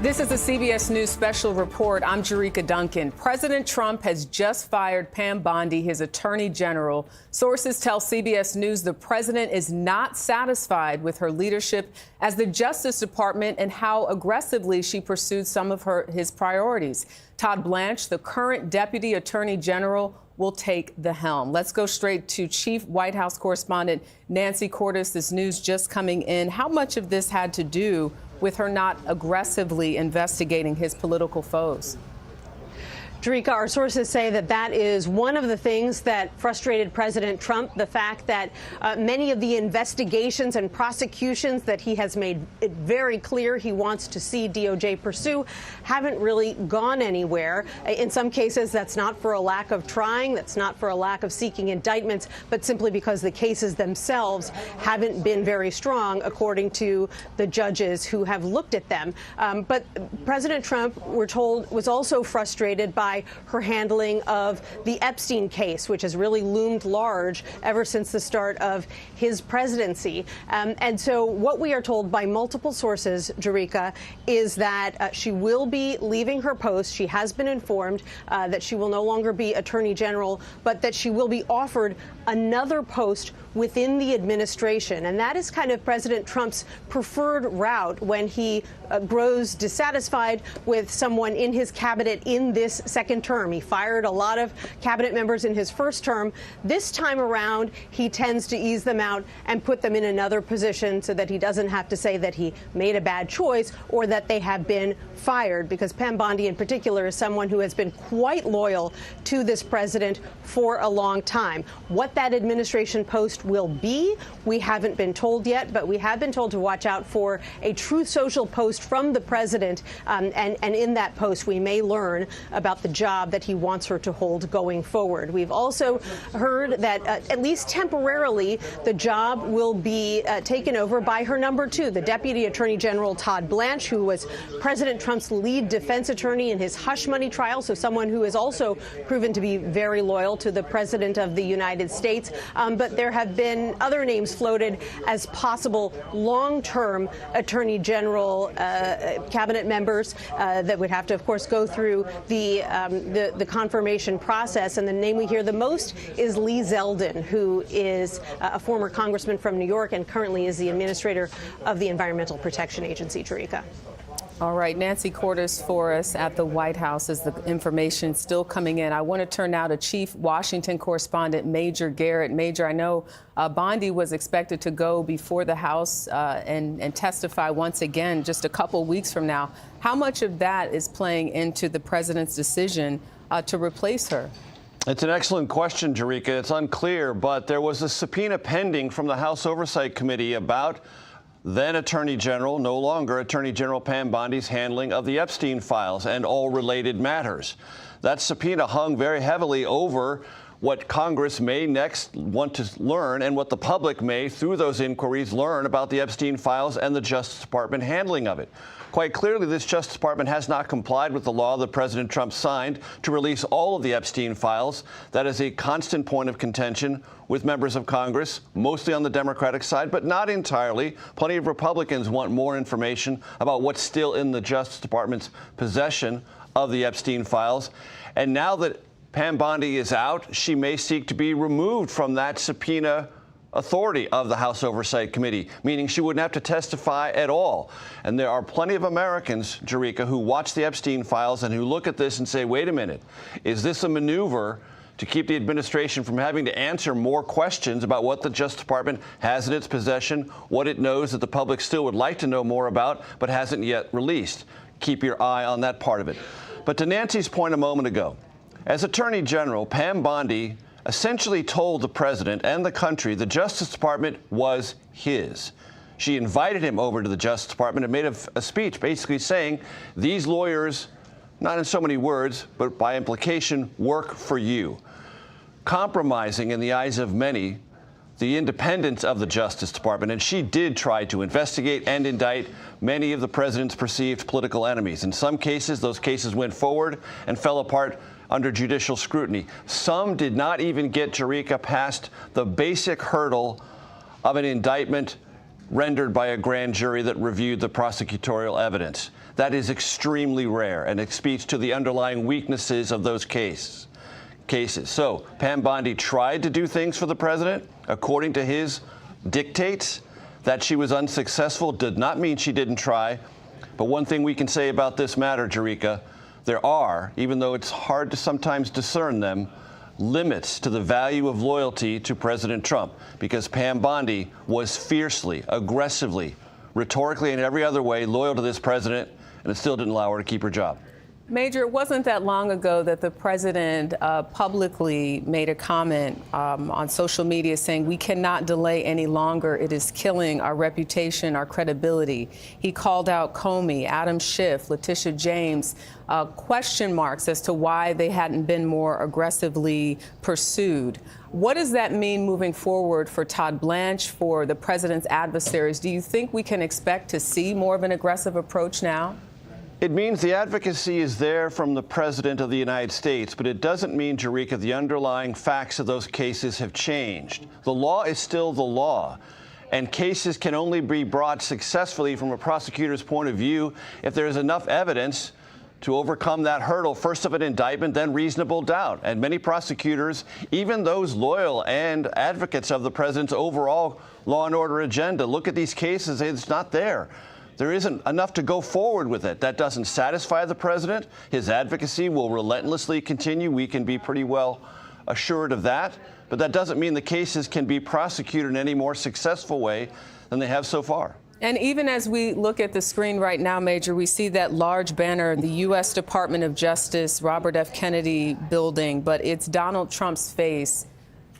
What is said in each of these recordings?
This is a CBS News special report. I'm Jericka Duncan. President Trump has just fired Pam Bondi, his attorney general. Sources tell CBS News the president is not satisfied with her leadership as the Justice Department and how aggressively she pursued some of his priorities. Todd Blanche, the current deputy attorney general, will take the helm. Let's go straight to Chief White House correspondent Nancy Cordes. This news just coming in. How much of this had to do with her not aggressively investigating his political foes? Jericka, our sources say that that is one of the things that frustrated President Trump, the fact that many of the investigations and prosecutions that he has made it very clear he wants to see DOJ pursue haven't really gone anywhere. In some cases, that's not for a lack of trying, that's not for a lack of seeking indictments, but simply because the cases themselves haven't been very strong, according to the judges who have looked at them. But President Trump, we're told, was also frustrated by her handling of the Epstein case, which has really loomed large ever since the start of his presidency. And so what we are told by multiple sources, Jericka, is that she will be leaving her post. She has been informed that she will no longer be Attorney General, but that she will be offered another post within the administration. And that is kind of President Trump's preferred route when he grows dissatisfied with someone in his cabinet in this second term. He fired a lot of cabinet members in his first term. This time around, he tends to ease them out and put them in another position so that he doesn't have to say that he made a bad choice or that they have been fired, because Pam Bondi in particular is someone who has been quite loyal to this president for a long time. What that administration post will be, we haven't been told yet, but we have been told to watch out for a Truth Social post from the president, and in that post we may learn about the job that he wants her to hold going forward. We've also heard that at least temporarily the job will be taken over by her number two, the Deputy Attorney General Todd Blanche, who was President Trump's lead defense attorney in his hush money trial, so someone who has also proven to be very loyal to the President of the United States. But there have been other names floated as possible long-term Attorney General cabinet members that would have to, of course, go through the confirmation process. And the name we hear the most is Lee Zeldin, who is a former congressman from New York and currently is the administrator of the Environmental Protection Agency. Jericka. All right, Nancy Cordes for us at the White House as the information still coming in. I want to turn now to Chief Washington correspondent Major Garrett. Major, I know Bondi was expected to go before the House and testify once again just a couple weeks from now. How much of that is playing into the president's decision to replace her? It's an excellent question, Jericka. It's unclear, but there was a subpoena pending from the House Oversight Committee about then Attorney General, no longer Attorney General Pam Bondi's handling of the Epstein files and all related matters. That subpoena hung very heavily over what Congress may next want to learn and what the public may, through those inquiries, learn about the Epstein files and the Justice Department handling of it. Quite clearly, this Justice Department has not complied with the law that President Trump signed to release all of the Epstein files. That is a constant point of contention with members of Congress, mostly on the Democratic side, but not entirely. Plenty of Republicans want more information about what's still in the Justice Department's possession of the Epstein files. And now that Pam Bondi is out, she may seek to be removed from that subpoena authority of the House Oversight Committee, meaning she wouldn't have to testify at all. And there are plenty of Americans, Jericka, who watch the Epstein files and who look at this and say, wait a minute, is this a maneuver to keep the administration from having to answer more questions about what the Justice Department has in its possession, what it knows that the public still would like to know more about, but hasn't yet released? Keep your eye on that part of it. But to Nancy's point a moment ago, as Attorney General, Pam Bondi essentially told the president and the country the Justice Department was his. She invited him over to the Justice Department and made a speech basically saying these lawyers, not in so many words, but by implication, work for you. Compromising in the eyes of many the independence of the Justice Department, and she did try to investigate and indict many of the president's perceived political enemies. In some cases, those cases went forward and fell apart under judicial scrutiny. Some did not even get Jericka past the basic hurdle of an indictment rendered by a grand jury that reviewed the prosecutorial evidence. That is extremely rare, and it speaks to the underlying weaknesses of those cases. So Pam Bondi tried to do things for the president according to his dictates. That she was unsuccessful did not mean she didn't try. But one thing we can say about this matter, Jericka, there are, even though it's hard to sometimes discern them, limits to the value of loyalty to President Trump, because Pam Bondi was fiercely, aggressively, rhetorically, and every other way loyal to this president, and it still didn't allow her to keep her job. Major, it wasn't that long ago that the president publicly made a comment on social media saying we cannot delay any longer. It is killing our reputation, our credibility. He called out Comey, Adam Schiff, Letitia James, question marks as to why they hadn't been more aggressively pursued. What does that mean moving forward for Todd Blanche, for the president's adversaries? Do you think we can expect to see more of an aggressive approach now? It means the advocacy is there from the President of the United States, but it doesn't mean, Jericka, the underlying facts of those cases have changed. The law is still the law, and cases can only be brought successfully from a prosecutor's point of view if there is enough evidence to overcome that hurdle, first of an indictment, then reasonable doubt. And many prosecutors, even those loyal and advocates of the president's overall law and order agenda, look at these cases and it's not there. There isn't enough to go forward with it. That doesn't satisfy the president. His advocacy will relentlessly continue. We can be pretty well assured of that. But that doesn't mean the cases can be prosecuted in any more successful way than they have so far. And even as we look at the screen right now, Major, we see that large banner, the U.S. Department of Justice, Robert F. Kennedy building, but it's Donald Trump's face.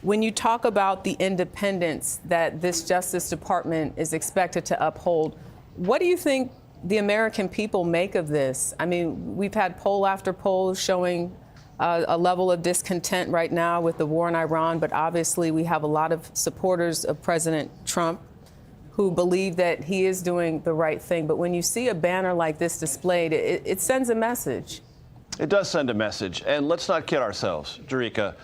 When you talk about the independence that this Justice Department is expected to uphold, what do you think the American people make of this? I mean, we've had poll after poll showing a level of discontent right now with the war in Iran, but obviously we have a lot of supporters of President Trump who believe that he is doing the right thing. But when you see a banner like this displayed, it sends a message. It does send a message. And let's not kid ourselves, Jericka.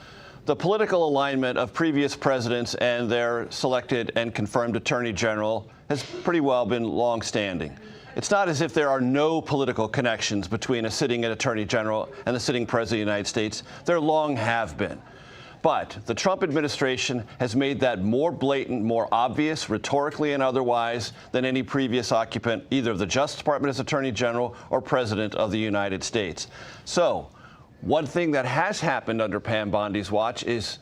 The political alignment of previous presidents and their selected and confirmed attorney general has pretty well been long-standing. It's not as if there are no political connections between a sitting attorney general and the sitting president of the United States. There long have been. But the Trump administration has made that more blatant, more obvious, rhetorically and otherwise, than any previous occupant, either of the Justice Department as Attorney General or President of the United States. So one thing that has happened under Pam Bondi's watch is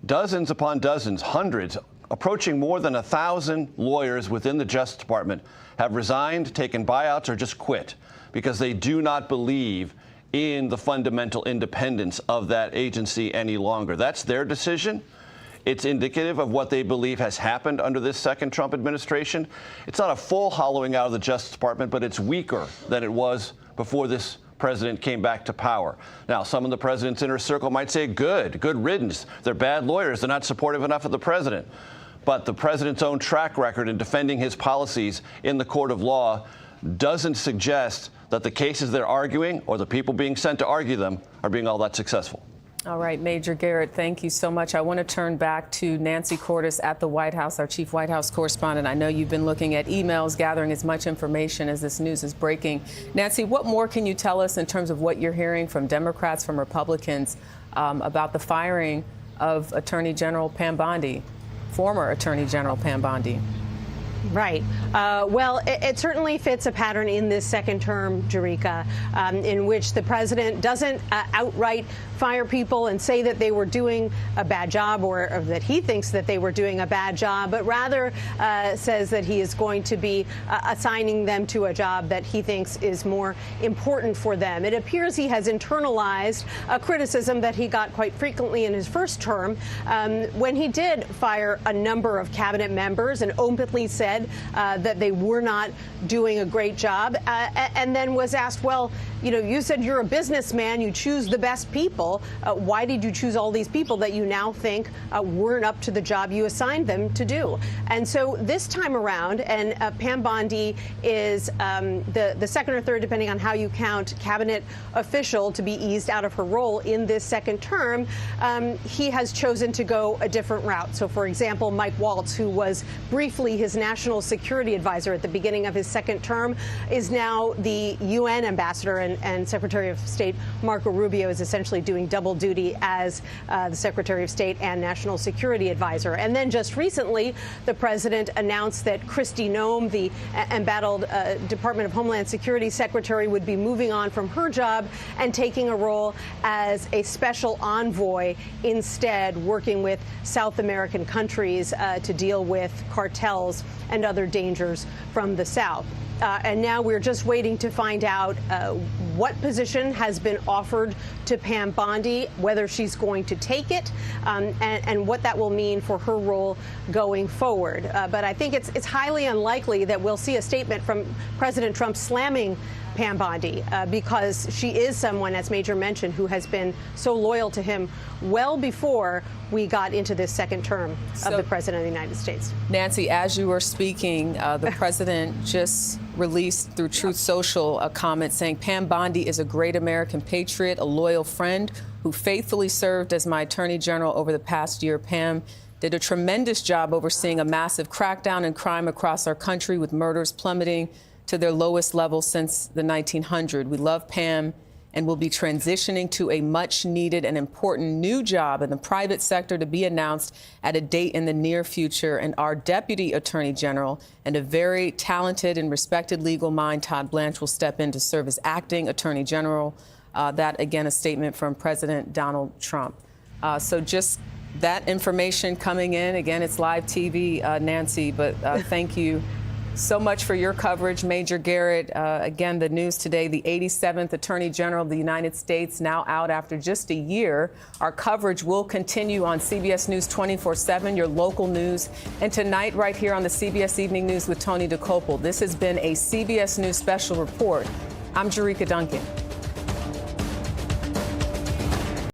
dozens upon dozens, hundreds, approaching more than 1,000 lawyers within the Justice Department have resigned, taken buyouts, or just quit because they do not believe in the fundamental independence of that agency any longer. That's their decision. It's indicative of what they believe has happened under this second Trump administration. It's not a full hollowing out of the Justice Department, but it's weaker than it was before this president came back to power. Now, some of the president's inner circle might say, good riddance. They're bad lawyers. They're not supportive enough of the president. But the president's own track record in defending his policies in the court of law doesn't suggest that the cases they're arguing or the people being sent to argue them are being all that successful. All right, Major Garrett, thank you so much. I want to turn back to Nancy Cordes at the White House, our chief White House correspondent. I know you've been looking at emails, gathering as much information as this news is breaking. Nancy, what more can you tell us in terms of what you're hearing from Democrats, from Republicans, about the firing of Attorney General Pam Bondi, former Attorney General Pam Bondi? Right. Well, it certainly fits a pattern in this second term, Jericka, in which the president doesn't outright fire people and say that they were doing a bad job or that he thinks that they were doing a bad job, but rather says that he is going to be assigning them to a job that he thinks is more important for them. It appears he has internalized a criticism that he got quite frequently in his first term when he did fire a number of cabinet members and openly said that they were not doing a great job, and then was asked, well, you said you're a businessman, you choose the best people. Why did you choose all these people that you now think weren't up to the job you assigned them to do? And so this time around, and Pam Bondi is the second or third, depending on how you count, cabinet official to be eased out of her role in this second term, he has chosen to go a different route. So, for example, Mike Waltz, who was briefly his national national security advisor at the beginning of his second term, is now the UN ambassador, and Secretary of State Marco Rubio is essentially doing double duty as the Secretary of State and national security advisor. And then just recently, the president announced that Kristi Noem, the embattled Department of Homeland Security secretary, would be moving on from her job and taking a role as a special envoy, instead working with South American countries to deal with cartels and other dangers from the South. And now we're just waiting to find out what position has been offered to Pam Bondi, whether she's going to take it, and what that will mean for her role going forward. But I think it's highly unlikely that we'll see a statement from President Trump slamming Pam Bondi, because she is someone, as Major mentioned, who has been so loyal to him well before we got into this second term of the President of the United States. Nancy, as you were speaking, the president just released through Truth Social a comment saying Pam Bondi is a great American patriot, a loyal friend who faithfully served as my Attorney General over the past year. Pam did a tremendous job overseeing a massive crackdown in crime across our country, with murders plummeting to their lowest level since the 1900s. We love Pam and will be transitioning to a much needed and important new job in the private sector to be announced at a date in the near future. And our Deputy Attorney General and a very talented and respected legal mind, Todd Blanche, will step in to serve as acting Attorney General. That, again, a statement from President Donald Trump. So just that information coming in. Again, it's live TV, Nancy, but thank you so much for your coverage, Major Garrett. Again, the news today, the 87th Attorney General of the United States now out after just a year. Our coverage will continue on CBS News 24/7, your local news, and tonight right here on the CBS Evening News with Tony DeCopel. This has been a CBS News special report. I'm Jericka Duncan.